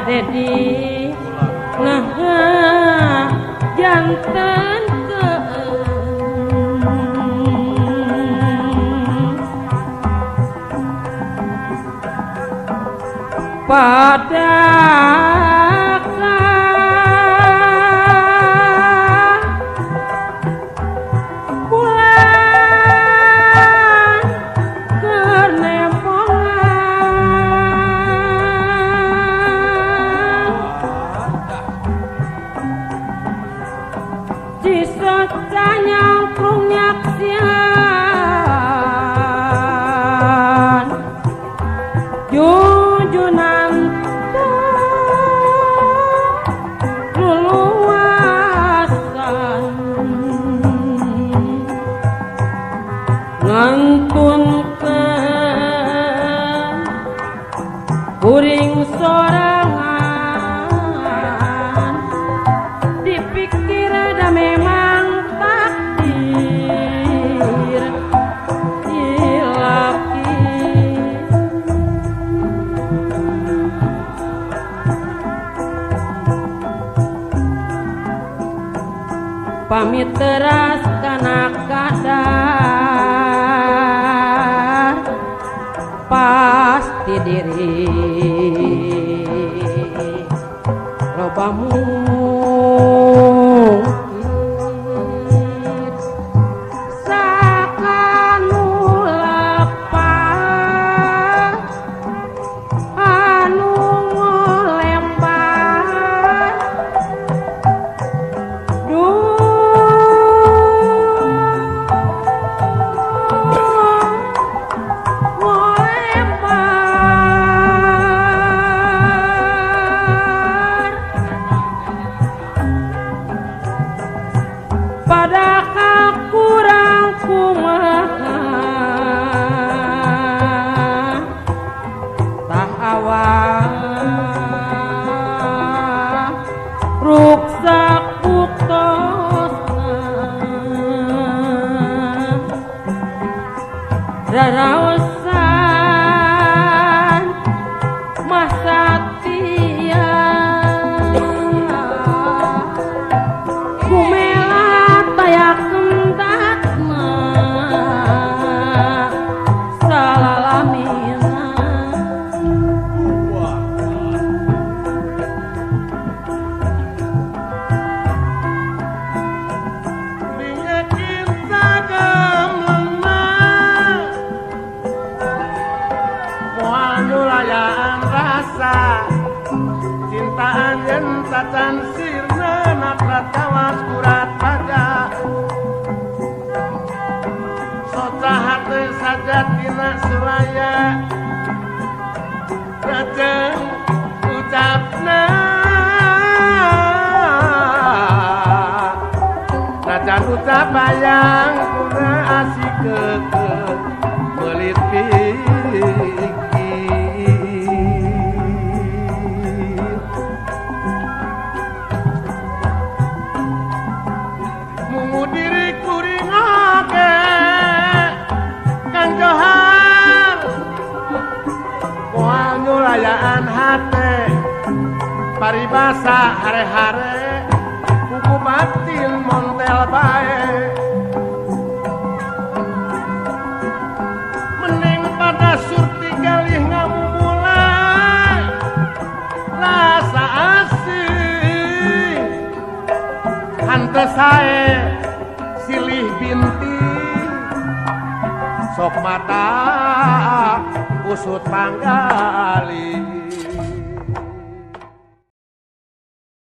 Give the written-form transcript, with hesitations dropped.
Dedi nah janten pada kuring sorangan dipikir dah memang takdir dilaki pamit teras kana kadar pasti diri loba mungkin sakanu lepas anu ngolembar padahal kurang kumaha tah awak ruksak buktosna raraosan masa tia cintaan yen tacan sirna nakrat kawas kurat pada soca hati saja tina selaya rajeng ucapna rajan ucap bayang kuna asik ke melit pikir nyulayaan hati paribasa hare-hare kuku batin montel bae mending pada surti galih ngamumulai rasa asih hante sae silih binti sok mata usut panggali